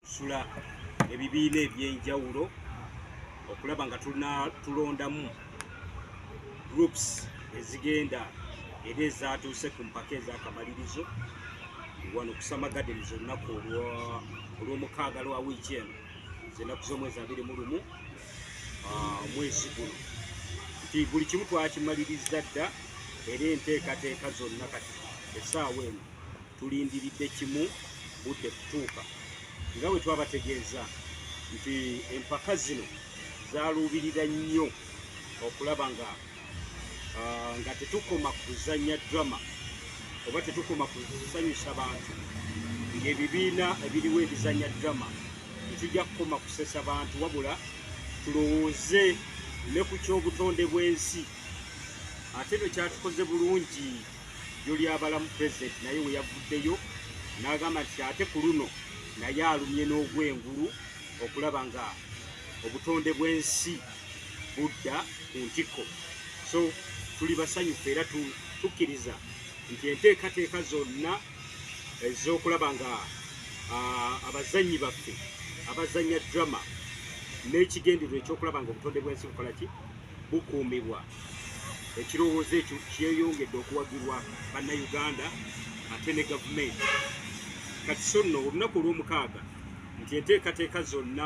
sula ebibiina ebyenjawulo okulaba nga tulondamu groups ezigenda era ezatuuse ku mpaka ez'akamalirizo wano kusamaggadeniza olunaku olw'omukaaga lwa wiiki eno z'ennaku z'omwezi 21 mwezi guno nti buli kimu twakimaliriza dda era enteekateeka zonna kati essaawa eno tulindiridde kimu budde kutuuka nga bwe twabategeeza nti empaka zino zaaluubirira nnyo okulaba nga tetukoma kuzannya drama oba tetukoma kusanyusa bantu ng'ebibiina ebiriwo ebizannya drama tetujja kukoma kusesa bantu wabula tulowooze ne ku ky'obutonde bw'ensi ate no kyatukoze bulungi ly'olyabalamu president naye we yavuddeyo n'agamba nti ate ku luno naye alumye n'ogw'engulu okulaba nga obutonde bw'ensi budda ku ntikko. So tuli basanyufu era tukkiriza nti enteekateeka zonna ez'okulaba nga abazannyi baffe abazannya drama n'ekigendererwa ekyokulaba nga obutonde bw'ensi bukola ki bukuumibwa. Ekirowoozo ekyo kyeyongedde okuwagirwa bannayuganda ate ne gavumenti kati so nno olunaku olw'omukaaga nti enteekateeka zonna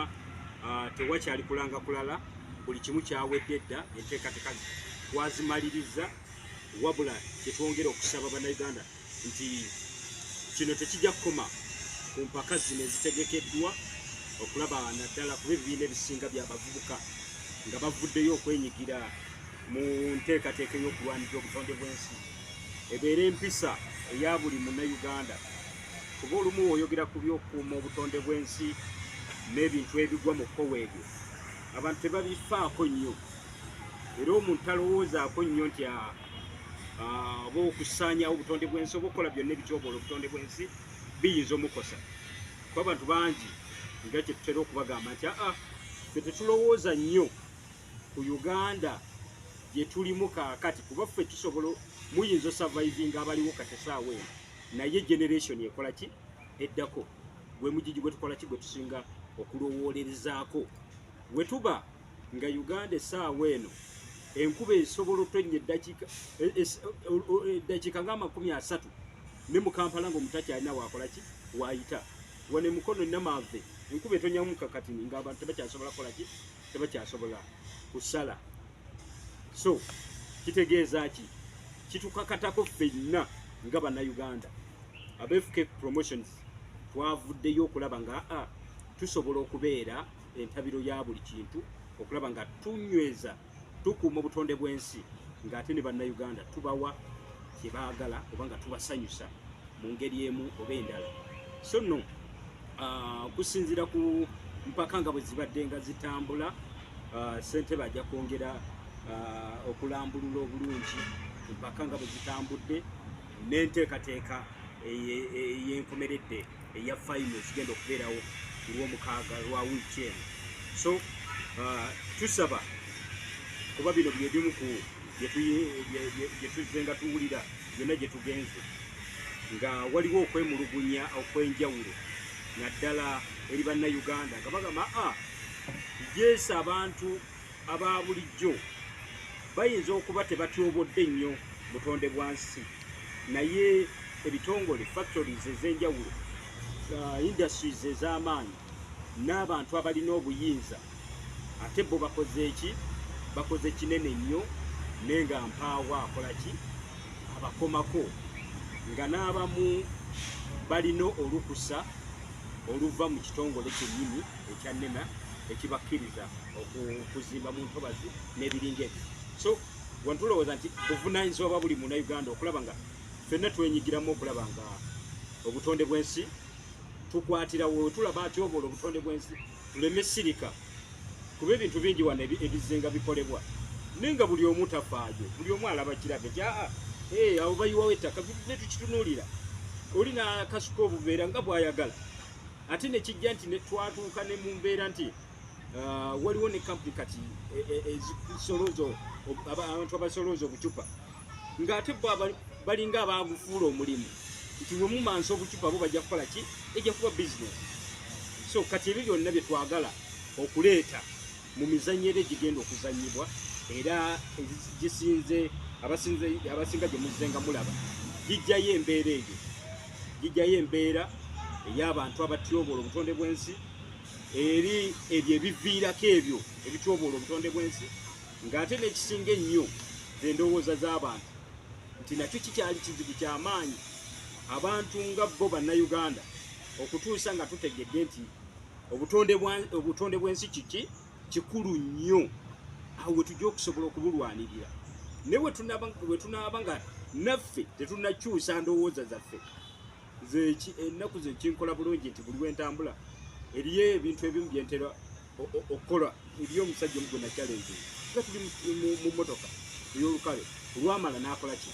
tewakyali kulanga kulala buli kimu kyawedde dda enteekateeka twazimaliriza wabula kyetwongera okusaba bannayuganda nti kino tekijja kukoma ku mpaka zino ezitegekeddwa okulaba naddala kuba ebibiina ebisinga by'abavubuka nga bavuddeyo okwenyigira mu nteekateeka y'okulwanirira obutonde bw'ensi ebeera empisa eya buli munnayuganda kuba olumu oyogera ku by'okukuuma obutonde bw'ensi n'ebintu ebigwa mu kkowa ebyo abantu tebabifaako nnyo era omuntu talowoozaako nnyo nti oba okusaanyawo obutonde bw'ensi oba okukola byonna ebityoboola obutonde bw'ensi biyinza omukosa kuba abantu bangi nga kyetutera okubagamba nti ffe tetulowooza nnyo ku Uganda gye tulimu kaakati kuba ffe tusobola muyinza osavaivinga abaliwo kati essaawa eno naye generation ekola ki eddako gwe mugigi gwe tukola ki gwe tusinga okulowoolerezaako we tuba nga Uganda essaawa eno enkuba esobola otonnya eddakiika nga 30 ne mu Kampala ng'omutakyalina wakola ki waayita wane Emukono Namave enkuba etonnyamu kakati ng'abantu tebakyasobola kukola ki tebakyasobola kusala. So kitegeeza ki kitukakatako ffenna nga bannayuganda FK promotions twavuddeyo okulaba nga tusobola okubeera entabiro ya buli kintu okulaba nga tunyweza tukuuma obutonde bw'ensi ng'ate ne bannayuganda tubawa kye baagala oba nga tubasanyusa mu ngeri emu oba endala. So nno kusinziira ku mpaka nga bwe zibadde nga zitambula ssentebe ajja kwongera okulambulula obulungi mpaka nga bwe zitambudde n'enteekateeka ey'enkomeredde eya fayino zigenda okubeerawo olw'omukaaga lwa wiiki eno. So tusaba kuba bino byebimu ku bye tuzze nga tuwulira byonna gye tugenze nga waliwo okwemulugunya okw'enjawulo naddala eri bannayuganda nga bagamba jeesa abantu aba bulijjo bayinza okuba tebatyobodde nnyo butonde bwansi naye ebitongole factories ez'enjawulo industries ez'amaanyi n'abantu abalina obuyinza ate bo bakoze eki bakoze kinene nnyo naye nga mpaawo akola ki abakomako nga n'abamu balina olukusa oluva mu kitongole kyennyini ekya NEMA ekibakkiriza okuzimba mu ntobazi n'ebiringa ebyo. So wantulowooza nti buvunaanyizibwa bwa buli munnayuganda okulaba nga ffenna twenyigiramu okulaba nga obutonde bw'ensi tukwatirawo tulaba atyoboola obutonde bw'ensi tuleme sirika kuba ebintu bingi wano ebizenga bikolebwa naye nga buli omu tafaayo buli omu alaba kirabe nti abo bayiwawo ettaka ne tukitunuulira oli n'akasuka obuveera nga bw'ayagala ate ne kijja nti twatuuka ne mu mbeera nti waliwo ne kampuni kati abantu abasolooza obucupa ng'ate bo balinga abagufuula omulimu nti bwe mumansa obucupa bo bajja kukola ki ejja kuba business. So kati ebyo byonna bye twagala okuleeta mu mizannyo era egigenda okuzannyibwa era gisinze abasinga gye muzzenga mulaba gijjayo embeera eyo, gijjayo embeera ey'abantu abatyoboola obutonde bw'ensi eri ebyo ebiviirako ebyo ebityoboola obutonde bw'ensi, ng'ate n'ekisinga ennyo z'endowooza z'abantu nti nakyo kikyali kizibu ky'amaanyi abantu nga bo bannayuganda okutuusa nga tutegedde nti obutonde bw'ensi kiki kikulu nnyo, awo we tujja okusobola okubulwanirira. Ne we tunaaba nga naffe tetunnakyusa ndowooza zaffe, ennaku ze kinkola bulungi nti buli wentambula eriyo ebintu ebimu byentera okukola. Eriyo omusajja omu gwe nakyalenzi nga tuli mu mmotoka ey'olukale olwamala n'akola ki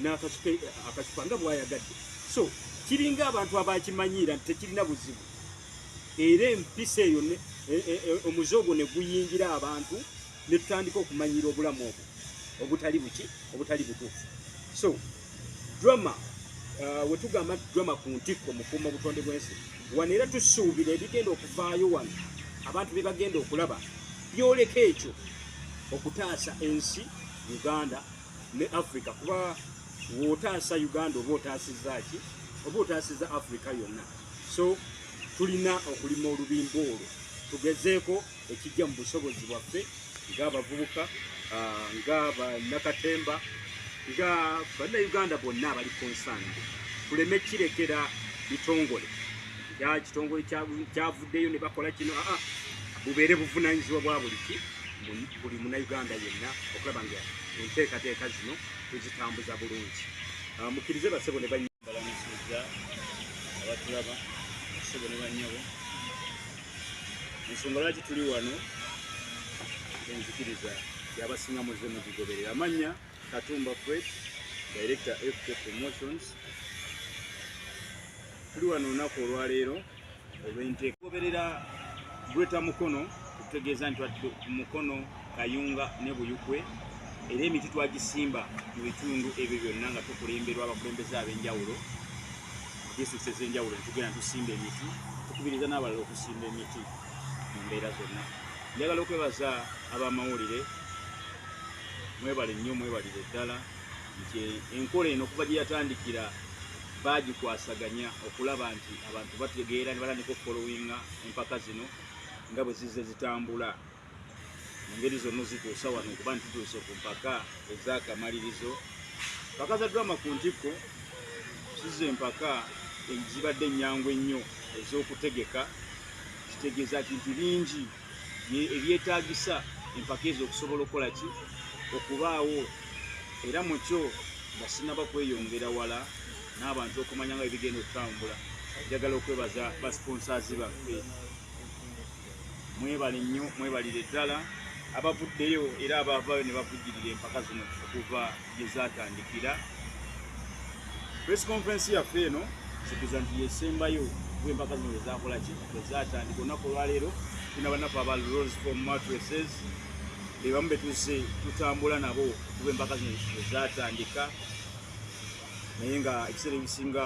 n'akasupa nga bwayagadde. So kiringa abantu abakimanyiira nti tekirina buzibu, era empisa eyo omuze ogwo ne guyingira abantu ne tutandika okumanyiira obulamu obwo obutali butuufu. So drama we tugamba drama ku ntikko mukuuma obutonde bw'ensi wano, era tusuubira ebigenda okuvaayo wano abantu bye bagenda okulaba byoleka ekyo okutaasa ensi Uganda ne Africa, kuba wootaasa Uganda oba otaasizza ki oba otaasizza Africa yonna. So tulina okulima olubimba olwo tugezeeko ekijja mu busobozi bwaffe ng'abavubuka nga Banakatemba nga bannayuganda bonna abali konsande, tuleme kirekera bitongole kitongole kyavuddeyo ne bakola kino. Bubeere buvunaanyizibwa bwa buli munnayuganda yenna okulaba nga enteekateeka zino tuzitambuza bulungi. Mukkirize basebo ne balamusiza abatulaba, basebo ne bannyabo, ensonga lwaki tuli wano enzikiriza yabasinga muze mugigoberera. Amannya Katumba Fred, Director FK Promotions. Tuli wano olunaku olwaleero olw'enteeka goberera Greater Mukono, tutegeeza nti Mukono, Kayunga ne Buyukwe, era emiti twagisimba mu bitundu ebyo byonna nga tukulemberwa abakulembeze ab'enjawulo, disitulikiti ez'enjawulo netugenda tusimba emiti, tukubiriza n'abalala okusimba emiti mu mbeera zonna. Njagala okwebaza ab'amawulire, mwebale nnyo, mwebalire ddala nti enkola eno okuva gye yatandikira baagikwasaganya okulaba nti abantu bategeera ne batandika okufolowinga empaka zino nga bwe zizze zitambula mu ngeri zonna zituusa wano, okuba nti tutuuse ku mpaka ez'akamalirizo. Mpaka za drama ku ntikko zizze empaka ezibadde ennyangu ennyo ez'okutegeka, kitegeeza nti bingi ebyetaagisa empaka ezo okusobola okukola ki okubaawo, era mu kyo nga sinaba kweyongera wala n'abantu okumanya nga ebigenda okutambula. Njagala okwebaza basponsazi baffe, mwebale nnyo, mwebalire ddala abavuddeyo era abavaayo ne bavujjirira empaka zino okuva gye zaatandikira. Press conference yaffe eno kitegeeza nti yesembayo empaka zino ezakola ki ezaatandika. Olunaku olwaleero tulina bannaffe aba Rose Form Mattresses bebamu betuuse tutambula nabo okuba empaka zino ezaatandika, naye nga ekiseera ebisinga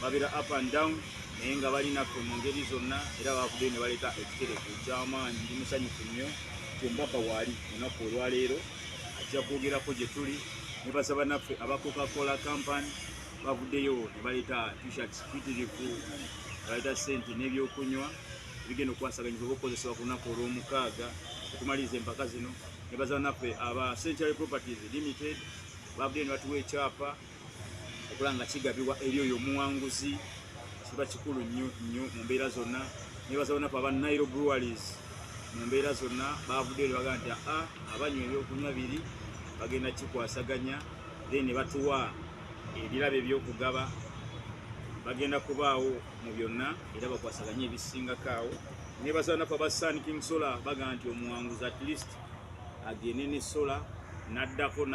babeera up and down, naye nga balinaffe mu ngeri zonna, era bavuddeyo ne baleeta ekitereku ky'amaanyi. Ndi musanyufu nnyo omubaka waali olunaku olwaleero ajja kwogerako gye tuli. Ne basaba naffe aba Coca-Cola Company bavuddeyo ne baleeta t-shirts mpitirivu, baleeta ssente n'ebyokunywa ebigenda okwasaganyizibwa oba okukozesebwa ku lunaku olw'omukaaga okumaliriza empaka zino. Ne basaba naffe aba Century Properties Limited bavuddeyo ne batuwa ekyapa okulaba nga kigabibwa eri oyo omuwanguzi, kiba kikulu nnyo mu mbeera zonna. Ne basaba naffe aba Nairo Breweries mu mbeera zonna bavuddeyo ne bagamba nti abanywa ebyokunywa biri bagenda kikwasaganya, then ne batuwa ebirabo ebyokugaba, bagenda kubaawo mu byonna era bakwasaganye ebisingako awo. Ne basaba naffe aba Sun King Solar bagamba nti omuwanguzi at least agende ne sola naddako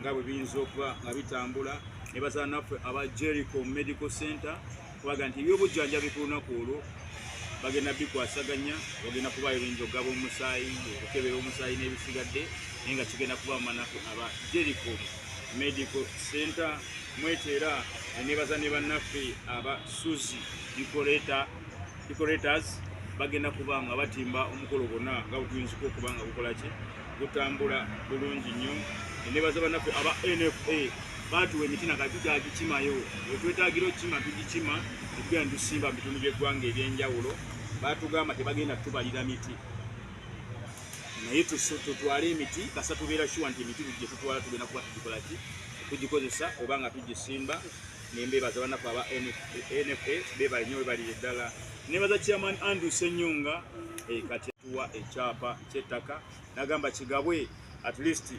nga bwe biyinza okuba nga bitambula. Ne basaba naffe aba Jericho Medical Center kubaga nti ebyobujjanjabi ku lunaku olwo bagenda bikwasaganya, bagenda kubaayo ebiyinza okugaba omusaayi, okukebera omusaayi n'ebisigadde, naye nga kigenda kuba manafu aba Jericho Medical Center. mwetera nebaza ne bannaffe aba Suzi decorators bagenda kubanga batimba omukolo gonna nga butuyinzika okubanga gukolaki gutambula bulungi nnyo. Nebaza bannaffe aba NFA batuwa emiti nakati kyagikimayo wetwetagira okukima tugikima tugenda tusimba mu bitundu by'eggwanga ebyenjawulo. Batugamba tebagenda tubalira miti naye tutwale emiti kasa tubeera sure nti emiti gye tutwala tugenda kuba tugikolaki tugikozesa oba nga tugisimba. Nembeebaza bannaffe aba NFA beebale nnyo bebalire eddala. Nebaza chairman Andrew Senyonga kati tuwa ekyapa ky'ettaka nagamba kigabwe at least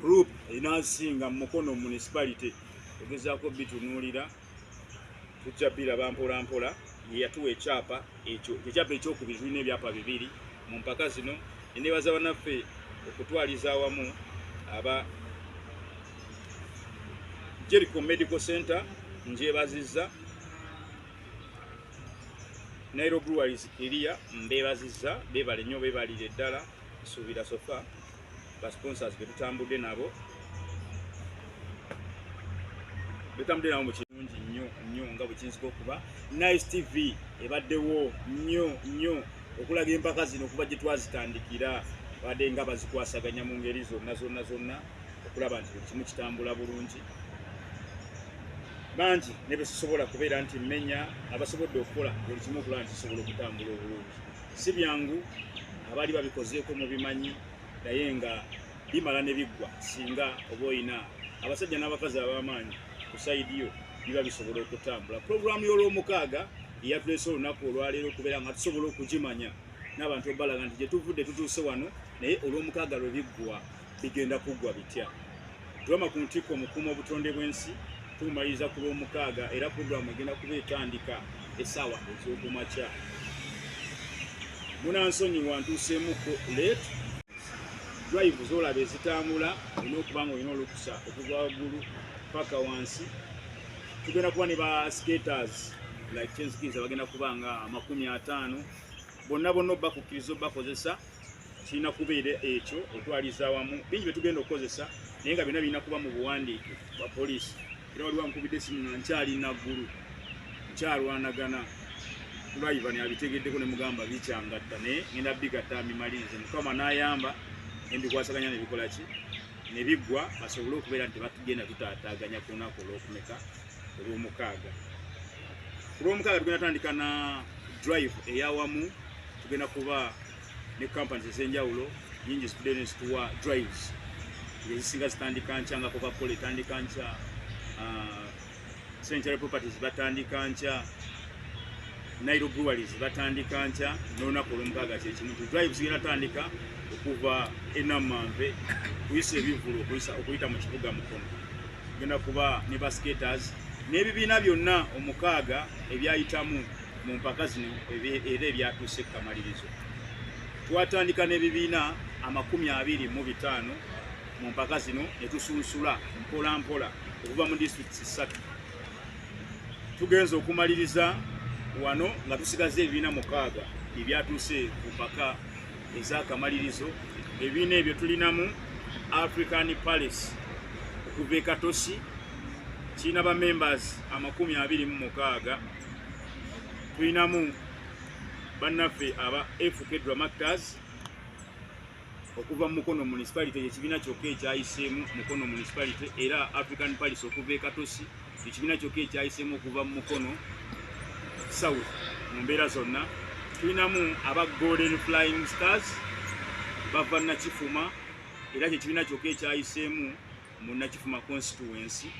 group inasinga Mukono municipality ogezaako bitunuulira tujja biraba mpola mpola ye yatuwa ekyapa ekyo ekyapa ekyokubiri tulina ebyapa bibiri mu mpaka zino. Nebaza bannaffe okutwaliza awamu aba Jericho Medical Center njebazizza, Nairo Breweries area mbebazizza bebale nnyo bebalire eddala suubira sofa ba sponsors betutambudde nabo mu kirungi nnyo nga bwe kinzika okuba. Nice TV ebaddewo nnyo okulaga empaka zino okuba gye twazitandikira badde nga bazikwasaganya mu ngeri zonna okulaba nti buli kimu kitambula bulungi. Bangi ne besobola kubeera nti mmenya abasobodde okukola buli kimu okulaba nti kisobola okutambula obulungi. Si byangu abaali babikozeeko mu bimanyi naye nga bimala ne biggwa singa oba oyina abasajja n'abakazi ab'amaanyi ku sayidi yo biba bisobola okutambula. Pulogulaamu y'olwomukaaga eyatuleese olunaku olwaleero okubeera nga tusobola okugimanya n'abantu obalaga nti gye tuvudde tutuuse wano naye olwomukaaga lwe biggwa bigenda kuggwa bitya. Tulama ku ntikko omukuuma obutonde bw'ensi tumaliriza ku lwomukaaga era pulogulaamu egenda kuba etandika essaawa ez'okumakya. Munansonyiwa ntuuseemuko late drive z'olaba ezitambula olina okuba nga olina olukusa okuva waggulu paka wansi. Tugenda kuba ne ba skaters like kyensikiriza bagenda kuba nga 50 bonna obbakukkiriza obbakozesa. Kirina kubeera ekyo otwaliza awamu bingi bye tugenda okukozesa naye nga byonna birina kuba mu buwandiike bwa poliisi. Era waliwo ankubidde essimu nga nkyali naggulu nkyalwanagana driver ne abitegeddeko ne mugamba bikyangatta naye ngenda bigatta mbimalirize. Mukama n'ayamba embikwasaganya ne bikola ki ne biggwa basobole okubeera nti batugenda tutaataaganya ku lunaku olw'okumeka olw'omukaaga. Ku lw'omukaaga tugenda tandika na drive ey'awamu. Tugenda kuba ne companies ez'enjawulo nyingi zitudde ne zituwa drives ezisinga zitandika nkya nga Coca-Cola etandika nkya, Century Properties batandika nkya, Nairo Breweries batandika nkya n'olunaku olw'omukaaga kyekimu. Drive zigenda tandika okuva Enamamve kuyisa ebivulu okuyita mu kibuga Mukono. Tugenda kuba ne basketers n'ebibiina byonna omukaaga ebyayitamu mu mpaka zino era ebyatuuse kamalirizo. Twatandika n'ebibiina 25 mu mpaka zino ne tusunsula mpola mpola okuva mu districts 3. Tugenza okumaliriza wano nga tusigaze ebibiina 6 ebyatuuse ku mpaka ez'akamalirizo. Ebibiina ebyo tulinamu African Palace okuva e Katosi kirina ba members 26. Tulinamu bannaffe aba FK Dramators okuva Mukono municipality ekibiina kyokka ekyayiseemu Mukono municipality era African Palace okuva e Katosi ekibiina kyokka ekyayiseemu okuva Mukono South mu mbeera zonna. Tulinamu aba Golden Flying Stars bava Nakifuma era ekibiina kyokka ekyayiseemu mu Nakifuma constituency.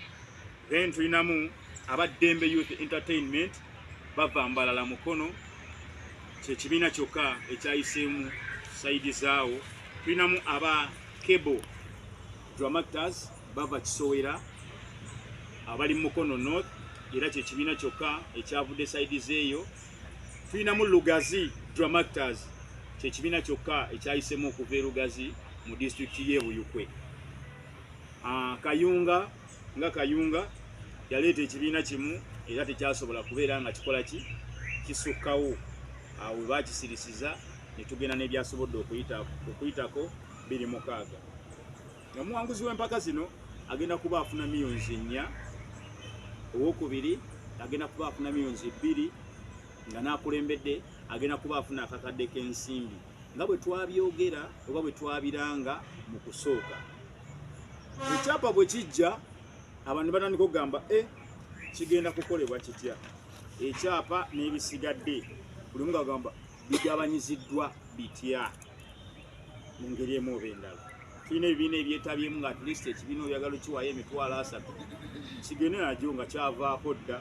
Then tulinamu aba Dembe Youth Entertainment bava Mbalala Mukono kyekibiina kyokka ekyayiseemu saidi zaawo. Tulinamu aba Cable Dramators bava Kisowera abali Mukono North era kyekibiina kyokka ekyavudde saidi zeeyo. Tulinamu Lugazi Dramators kyekibiina kyokka ekyayiseemu okuva e Lugazi mu district y'e Buyukwe. Kayunga nga Kayunga yaleeta ekibiina kimu era tekyasobola kubeera nga kikola ki kisukkawo awo bakisirisiza ne tugenda n'ebyasobodde okuyitako 26. Nga muwanguzi w'empaka zino agenda kuba afuna millions 4 owokubiri agenda kuba afuna millions 2 nga nakulembedde agenda kuba afuna akakadde k'ensimbi nga bwe twabyogera oba bwe twabiranga mu kusooka. Ekyapa bwe kijja abantu batandika okugamba kigenda kukolebwa kitya. Ekyapa n'ebisigadde buli omu agamba bigabanyiziddwa bitya mu ngeri emu oba endala. Tulina ebibiina ebyetabyemu nga at least ekibiina oyagala okiwaayo emitwalo 3 kigende nakyo nga kyavaako dda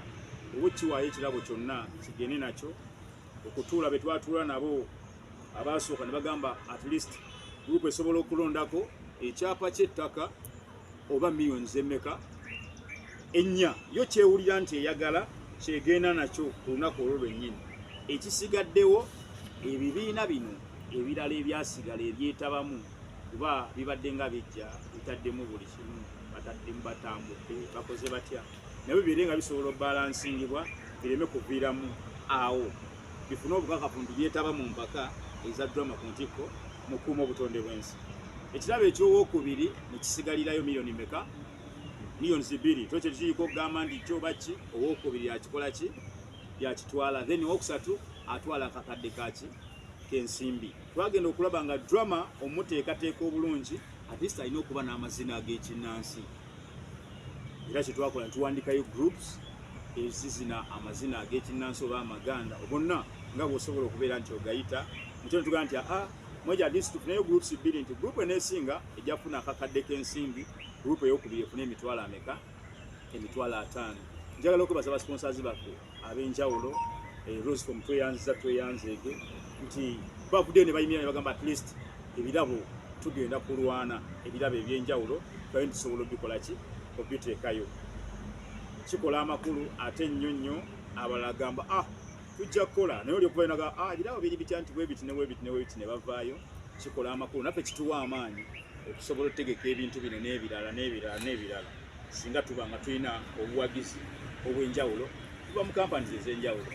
oba kiwaayo ekirabo kyonna kigende nakyo okutuula be twatuula nabo abaasooka ne bagamba at least gurupu esobola okulondako ekyapa ky'ettaka oba millions emmeka 4 yo kyewulira nti eyagala kyegenda nakyo ku lunaku olwo lwennyini. Ekisigaddewo ebibiina bino ebirala ebyasigala ebyetabamu kuba bibadde nga bijja bitaddemu buli kimu bataddemu batambudde bakoze batya nabyo bibeere nga bisobola obalansingibwa bireme kuviiramu awo bifune obukakafu nti byetaba mu mpaka eza drama ku ntikko mu kuuma obutonde bw'ensi. Ekirabo ekyowookubiri ne kisigalirayo miliyoni meka? Millions 2. Twekyo tukiriko okugamba nti kyoba ki owookubiri yakikola ki yakitwala then owokusatu atwala akakadde kaki k'ensimbi. Twagenda okulaba nga drama omuteekateeka obulungi at least alina okuba n'amazina ag'ekinnansi. Era kyetwakola ntuwandikayo groups ezizina amazina ag'ekinnansi oba amaganda bonna nga bw'osobola okubeera nti ogayita mukyo netugamba nti moja at least tufuneyo groups 2 nti group eneesinga ejja kufuna akakadde k'ensimbi group eyokubiri efuna emitwalo ameka? Emitwalo 5. Njagala okwebaza abasponsors baffe ab'enjawulo Rose from tweyanzeege nti bavuddeyo ne bayimira ne bagamba at least ebirabo tugenda kulwana ebirabo ebyenjawulo kayo tusobola obikola ki obiteekayo kikola amakulu ate ennyonnyo abalala gamba tujja kukola naye oli okuva naga ebirabo biri bitya nti webiti ne bavaayo kikola amakulu naffe kituwa amaanyi okusobola otegeka ebintu bino n'ebirala singa tuba nga tulina obuwagizi obw'enjawulo tuba mu kampanies ez'enjawulo.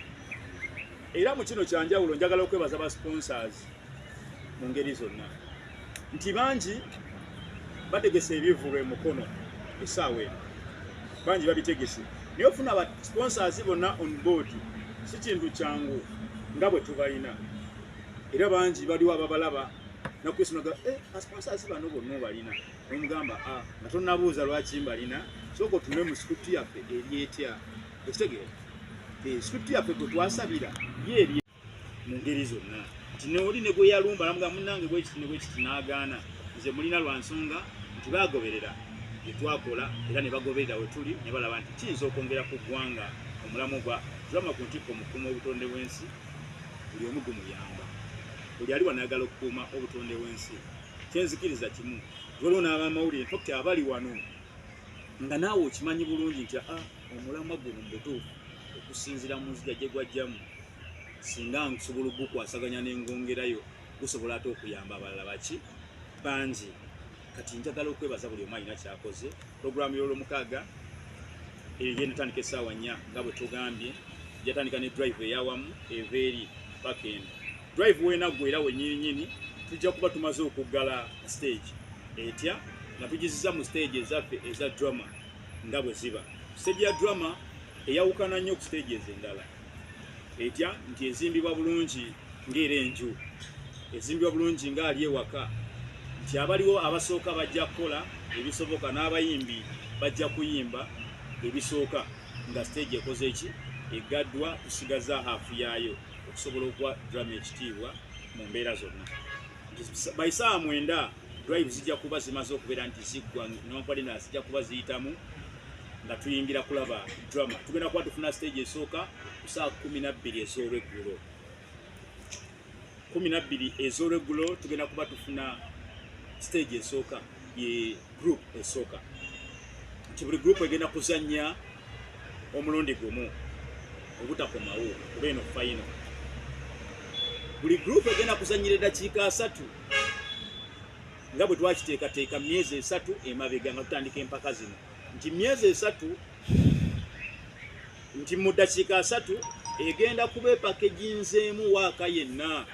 Era mu kino kyanjawulo njagala okwebaza ba sponsors mu ngeri zonna nti bangi bategese ebivulu Emukono essaawa eno bangi babitegese naye ofuna aba sponsors bonna on board si kintu kyangu nga bwe tubalina era bangi baliwo ababalaba nakwesinaga sponsors bano bonna balina nomugamba nga tonnabuuza lwaki mbalina sooka otume mu script yaffe eryetya ekitegeera script yaffe gwe twasabira yeeri mu ngeri zonna nti neoli ne gwe yalumba namuga munnange bwekiti n'agaana nze mulina lwa nsonga nti baagoberera bye twakola era ne bagoberera we tuli ne balaba nti kiyinza okwongera ku ggwanga omulamu gwa drama ku ntikko mukuuma obutonde bw'ensi buli omu gumuyamba buli ali wanayagala okukuuma obutonde bw'ensi. Kyenzikiriza kimu waliwo n'abamawulire nti abali wano nga naawe okimanyi bulungi nti omulamwa guno mubutuufu okusinziira mu nzija gye gwajjamu singa nkusobola okukwasaganya n'engongerayo gusobola ate okuyamba abalala baki bangi. Kati njagala okwebaza buli omu alina kyakoze. Puroguramu y'olwomukaaga egenda tandika essaawa 4 nga bwe tugambye jatandika ne drive eyawamu eva eri paka eno drive wenaggwe era wennyininyini tujja kuba tumaze okuggala stage etya nga tugiziza mu stage ezaffe eza drama nga bwe ziba. Stage ya drama eyawukana nnyo ku stage ez'endala etya nti ezimbibwa bulungi ng'era enju ezimbibwa bulungi ng'ali ewaka nti abaliwo abasooka bajja kukola ebisoboka n'abayimbi bajja kuyimba ebisooka nga stage ekoze eki egaddwa tusigaza hafu yaayo okusobola okuwa drama ekitiibwa mu mbeera zonna. By saa 9 drive zijja kuba zimaze okubeera nti ziggwa nompalina zijja kuba ziyitamu nga tuyingira kulaba drama. Tugenda kuba tufuna stage esooka ku saa 12 ez'olweggulo 12 ez'olweggulo tugenda kuba tufuna stage esooka ye group esooka nti buli group egenda kuzannya omulundi gumu obutakomawo kuba eno final. Buli group egenda kuzannyira eddakiika 3 nga bwe twakiteekateeka myezi 3 emabega nga tutandika empaka zino nti myezi 3 nti mu ddakiika 3 egenda kuba epakeginzeemu waaka yenna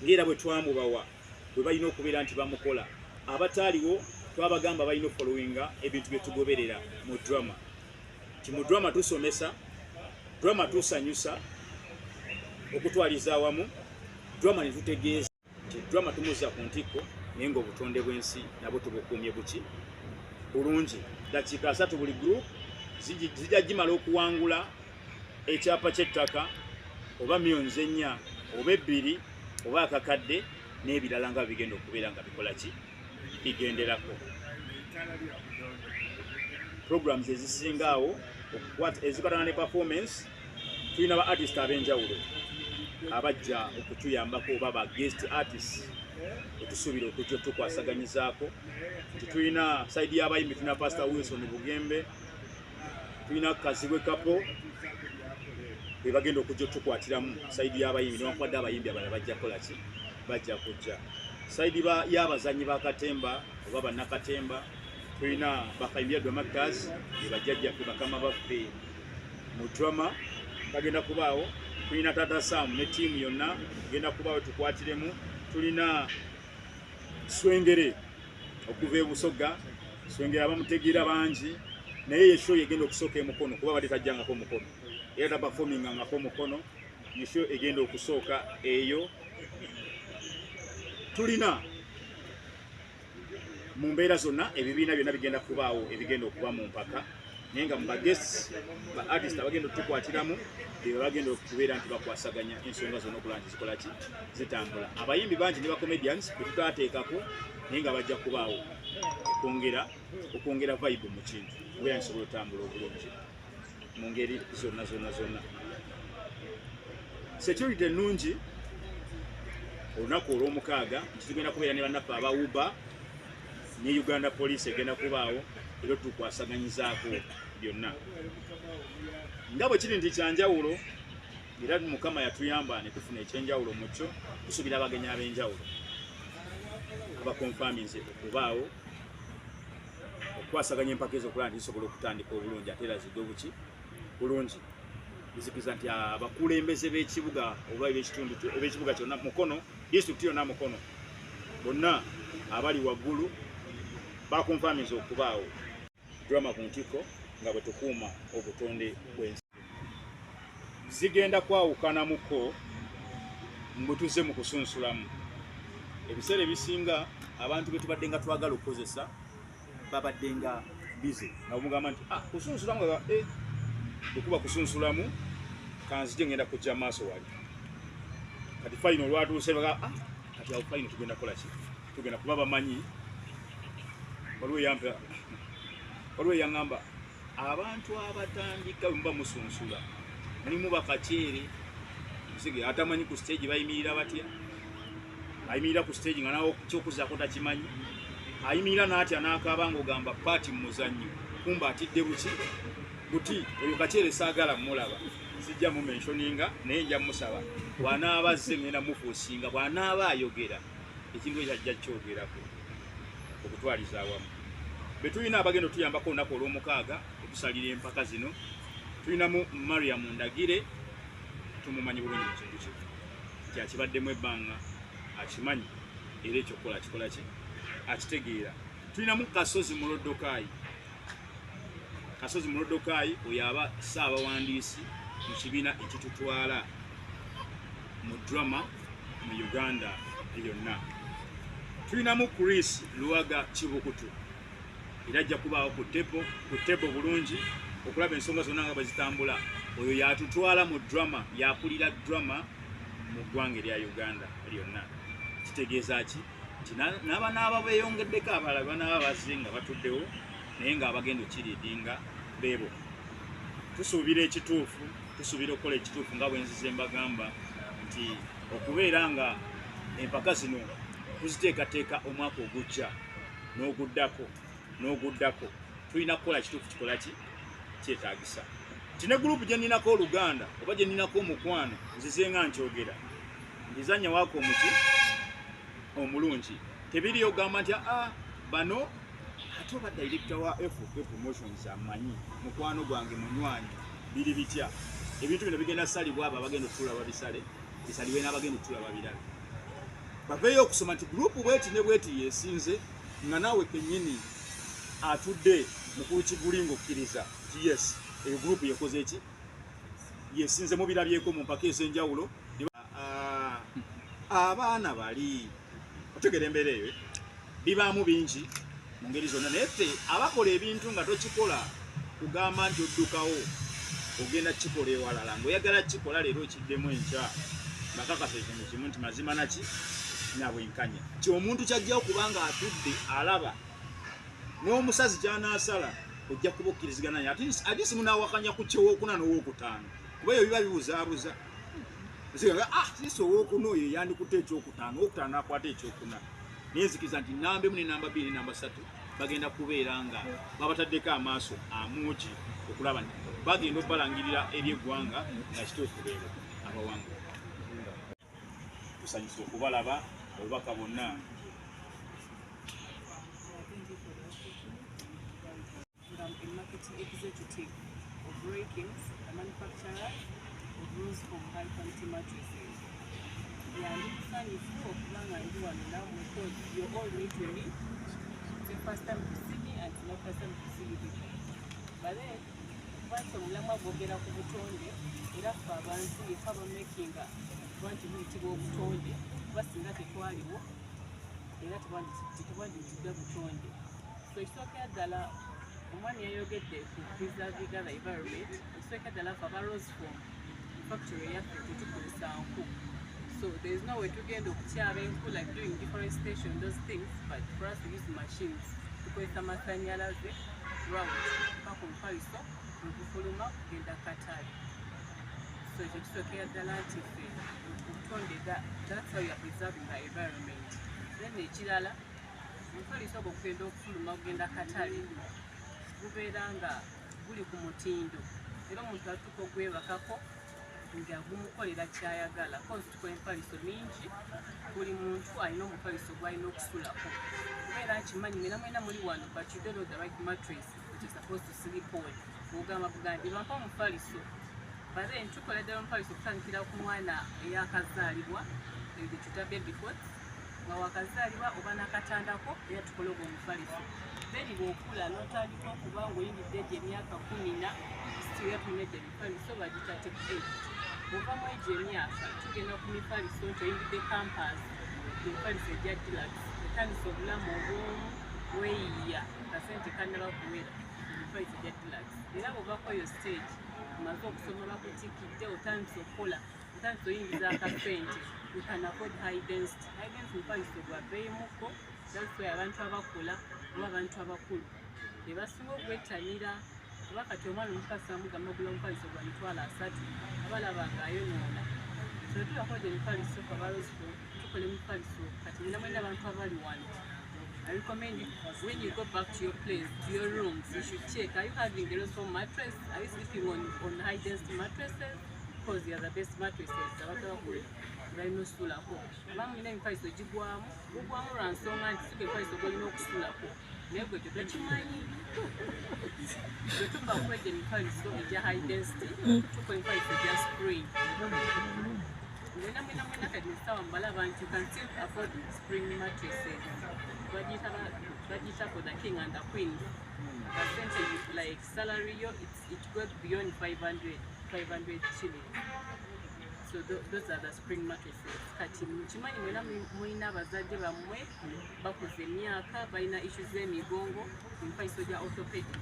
ng'era bwe twamubawa bwe balina okubeera nti bamukola. Abataaliwo twabagamba balina followinga ebintu bye tugoberera mu drama mu drama tusomesa, drama tusanyusa, okutwaliza awamu, drama ne tutegeeza nti drama tumuza ku ntikko naye ng'obutonde bw'ensi nabwo tubukuumye buki bulungi. Dakiika 3 buli group zijja gimala okuwangula ekyapa ky'ettaka oba millions 4 oba 2 oba akakadde n'ebirala nga bigenda okubeera nga bikola ki bigenderako. Programs ezisinga awo ezikwatana ne performance, tulina ba artist ab'enjawulo abajja okutuyambako oba ba guest artists etusuubira okujja tukwasaganyizaako. Tulina side y'abayimbi, tulina Pastor Wilson Bugembe, tulina Kazibwe Kapo be bagenda okujja tukwatiramu side y'abayimbi, newankubadde abayimbi abalala bajja kola ki bajja kujja. Side y'abazanyi ba Katemba oba Banakatemba, tulina bakayimbi Actors be bajjajjaffe bakama baffe mu drama bagenda kubaawo. Tulina Tata Sam ne team yonna genda kubaawo tukwatiremu. Tulina Swengere okuva e Busoga, Swengere abamutegeera bangi naye ye show egenda okusooka Emukono kuba bali tajjangako Mukono era ta performing ngako Mukono, ye show egenda okusooka eyo. Tulina mu mbeera zonna ebibiina byonna bigenda kubaawo ebigenda okuba mu mpaka, naye nga mu baguests ba artist abagenda okutukwatiramu be bagenda okubeera nti bakwasaganya ensonga zonna okulaba nti zikola ki zitambula. Abayimbi bangi ne ba comedians be tutaateekako naye nga bajja kubaawo okwongera vibe mu kintu kubeera nsobola otambula obulungi mu ngeri zonna. Security ennungi olunaku olw'omukaaga nti tugenda kubeera ne bannaffe aba Uber ne Uganda Police egenda kubaawo era tukwasaganyizaako byonna. Nga bwe kiri nti kyanjawulo era Mukama yatuyamba ne tufuna ekyenjawulo mu kyo, tusuubira abagenyi ab'enjawulo abakonfaminze okubaawo okukwasaganya empaka ezo okulaba nti zisobola okutandika obulungi ate era zidde obuki bulungi. Bizikiriza nti abakulembeze b'ekibuga oba eb'ekibuga kyonna Mukono, disitulikiti yonna Mukono, bonna abali waggulu bakonfaminze okubaawo drama ku ntikko nga bwe tukuuma obutonde bw'ensi. Zigenda kwawukanamuko mbu tuzze mu kusunsulamu. Ebiseera ebisinga abantu be tubadde nga twagala okukozesa babadde nga bize nga bamugamba nti kusunsulamu okuba kusunsulamu kanzije ngenda kujja maaso wali kati final lwatuuse kati awo final tugenda kola ki tugenda kuba bamanyi. Waliwo yaŋŋamba abantu abatandika bwe musunsula mulimu bakaceere musige atamanyi ku stage bayimirira batya, ayimirira ku stage nga nawo kyokuzaako takimanyi, ayimirira n'atya n'akaaba ng'ogamba paati mu muzannyo kumba atidde buti oyo kaceere saagala mulaba, sijja mu mentioninga naye nja musaba bw'anaaba azze ngenda mufuusinga bw'anaaba ayogera ekintu ekyo ajja kyogerako okutwaliza awamu. Be tulina abagenda otuyambako olunaku olw'omukaaga okusalira empaka zino, tulinamu Mariam Ndagire, tumumanyi bulungi mu kintu kye nti akibaddemu ebbanga akimanyi era ekyokukola kikola ki akitegeera. Tulinamu Kasozi Mulodokaayi oyo aba ssaabawandiisi mu kibiina ekitutwala mu drama mu Uganda yonna. Tulinamu Chris Luwaga Kibukutu era ajja kubaawo ku tebo bulungi okulaba ensonga zonna nga bwezitambula. Oyo yatutwala mu drama, yakulira drama mu ggwanga erya Uganda lyonna. Kitegeeza ki nti n'aba beeyongeddeko abalala banaaba bazze nga batuddewo naye nga abagenda okiriidinga beebo. Tusuubira ekituufu, tusuubira okukola ekituufu nga bwenzize mbagamba nti okubeera nga empaka zino tuziteekateeka omwaka ogujja n'oguddako tulina kukola kituufu kikola ki kyetaagisa. Tine gurupu gye nninako Oluganda oba gye nninako omukwano nzize nga nkyogera ndizanya waako omuti omulungi tebiri ogamba nti bano ate oba director wa FFP Promotions amanyi mukwano gwange munywanyi biri bitya. Ebintu bino bigenda salibwa abo abagenda okutulaba bisaliwe n'abagenda okutulaba birala. Baveeyo okusoma nti gurupu bweti ne bweti yesinze nga naawe kennyini atudde mukulu Kigulingo okkiriza yes eyo group yekoze eki yesinze mu birabyeko mu mpaka ez'enjawulo abaana bali otegera embeera eyo bibaamu bingi mu ngeri zonna naye te abakola ebintu nga tokikola kugamba nti oddukawo ogenda kikola ewalala ng'oyagala kikola leero ekiddemu enkya bakakasa ekintu kimu nti mazima naki nabwenkanya ti omuntu kyajjawo kubanga atudde alaba n'omusazi kyanaasala ojja kuba okkirizigana naye ate simunaawakanya ku kyowookuna n'owookutaano kuba eyo biba bibuzaabuza sisi owookuna oyo yandikutte ekyokutaano owokutaano akwata ekyokuna naye nzikiriza nti namba emu ne namba bbiri ne namba ssatu bagenda kubeera nga babataddeko amaaso amuugi okulaba nti bagenda obbalangirira ebyeggwanga nga kituufu leero abawangula tusanyusa okubalaba obubaka bonna a marketing executive of Rakings, a manufacturer of rose foam high quality mattresses. And it's now because you're all new to me. It's the first time to see me and it's not first time to see you people. But then, once I'm lama bogera ku butonde, era fa abantu ekaba making want to be tibo butonde, basinga tetwaliwo, era tebandi butonde. So it's okay dala omwami yayogedde ku preserving the environment, osooka ddala fa rose foam factory yaffe tetukozesa nku. So there is no way tugenda okutyaba enku like doing deforestation, those things, but for us to use machines tukozesa amasannyalaze round paka omufaliso okufuluma kugenda katale. So ekyo kisookera ddala nti ffe obutonde that's how you are preserving the environment. Then ekirala omufaliso ogwo kugenda okufuluma kugenda katale gubeera nga guli ku mutindo era omuntu atuuka ogwebakako nga gumukolera kyayagala kozi tukola empaliso mingi buli muntu alina omufaliso gwalina okusulako kubeera nkimanyi mwena mwena muli wano but you don't know the right mattress which is supposed to sleep on ogamba kugandi bampa omufaliso but then tukola ddala omufaliso okutandikira ku mwana eyakazaalibwa etuta baby coats nga wakazaalibwa oba nakatandako era tukola ogwo omufaliso. Then bw'okula n'otandika okuba ng'oyingidde egyo emyaka 14 sitiya tunedde emifaliso bagita take 8. Ova mu egyo emyaka tugenda ku mifaliso nti oyingidde campus emifaliso ejja deluxe etandisa obulamu obw'omu weeyiya kasente kannaba kuwera emifaliso ejja deluxe. Era bw'ovako eyo stage omaze okusoma bakutikidde otandisa okukola otandisa oyingiza akasente you can afford high density mufaliso gwa bbeeyimuko that's why abantu abakola oba abantu abakulu ebasinga okwettanira kuba kati omwana omukasa amugamba ogula omufaliso gwa $3 abalaba ng'ayonoona. So tubakola emifaliso kabaloziko tukola emifaliso kati nina mwena abantu abali wano. I recommend you, when you go back to your place, to your rooms, you should check, are you having a rose foam mattress? Are you sleeping on high density mattresses? Because they are the best mattresses. Balina osulako abamu nina emifaliso gigwamu gugwamu lwa nsonga nti siga emifaliso golina okusulako naye gwe tokimanyi gwe tuba kwegya emifaliso egya high density tukola emifaliso egya spring mwena kati nesawa mbalaba nti you can still afford spring mattresses bagiyita for the king and the queen percentage like salary yo it goes beyond 500 shillings. So those are the spring mattresses. Kati mukimanyi mwena mulina abazadde bammwe bakoze emyaka balina issues z'emigongo emifaliso gya orthopedic.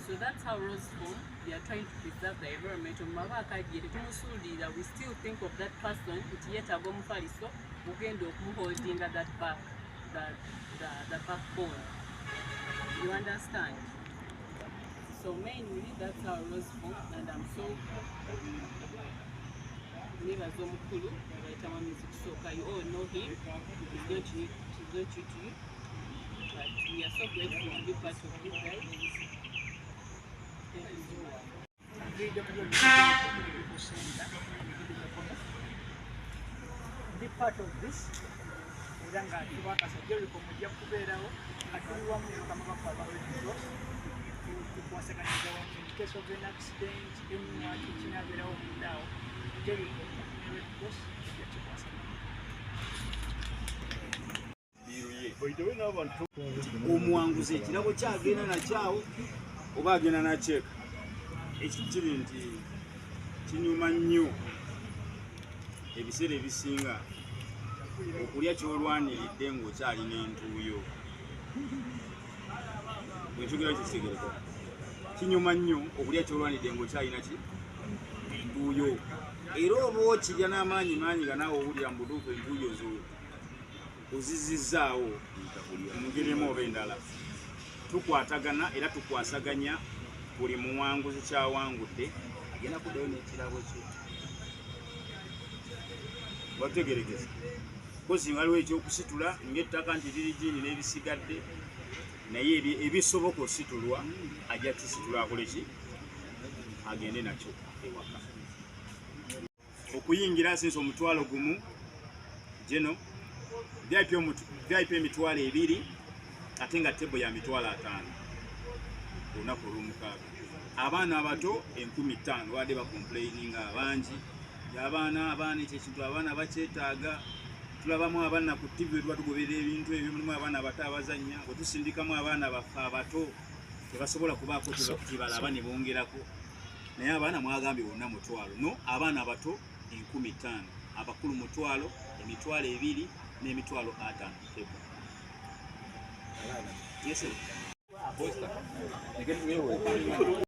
So that's how rose foam they are trying to preserve the environment. Omumabaka gye tetumusuulirira we still think of that person nti yeetaaga omufaliso ogenda okumuholdinga that back the backbone. You understand? So mainly that's how rose foam, and I'm so nebaza omukulu bayita mwamizi kusooka. You all know him. He's not new to you, but we are so grateful to be part of this, guys. Be part of this. Nga tubakasa Jericho mujja kubeerawo atuliwamu kamabaka abaweereza tukwasaganyiriza wamu in case of an accident emwaki kinabeerawo mundaawo Jericho Boss omuwanguzi ekirabo kyagenda nakyawo oba agenda nakyeka ekintu kiri nti kinyuma nnyo ebiseera ebisinga okulya kyolwaniridde ng'okyalina entuuyo. Bwenkyogera kitegereko kinyuma nnyo okulya kyolwanidde ng'okyalina ki entuuyo, era oba okirya n'amaanyi manyi nga naawe owulira mu butuufu entuuyo zo ozizizzaawo mu ngeri emu oba endala. Tukwatagana era tukwasaganya buli muwanguzi kyawangudde agenda kuddayo n'ekirabo kye. Bategeregeza kozi waliwo ekyokusitula ng'ettaka nti liri gini n'ebisigadde, naye ebisoboka ositulwa ajja kisitula akole ki agende nakyo ewaka. Okuyingira sinsi omutwalo gumu geno VIP emitwalo 2 ate nga tebo ya mitwalo 5 olunaku olw'omukaaga. Abaana abato 15,000 wadde bakomplaininga abangi abaana ekyo ekintu abaana bakyetaaga. Tulabamu abaana ku TV tuba tugoberera ebintu ebyo, mulimu abaana abato abazannya, bwe tusindikamu abaana baffe abato tebasobola kubaako tebalaba ne bongerako, naye abaana mwagambye bonna mutwalo. No, abaana abato 15,000, abakulu mutwalo, emitwalo 2 n'emitwalo 5. Yes, sir.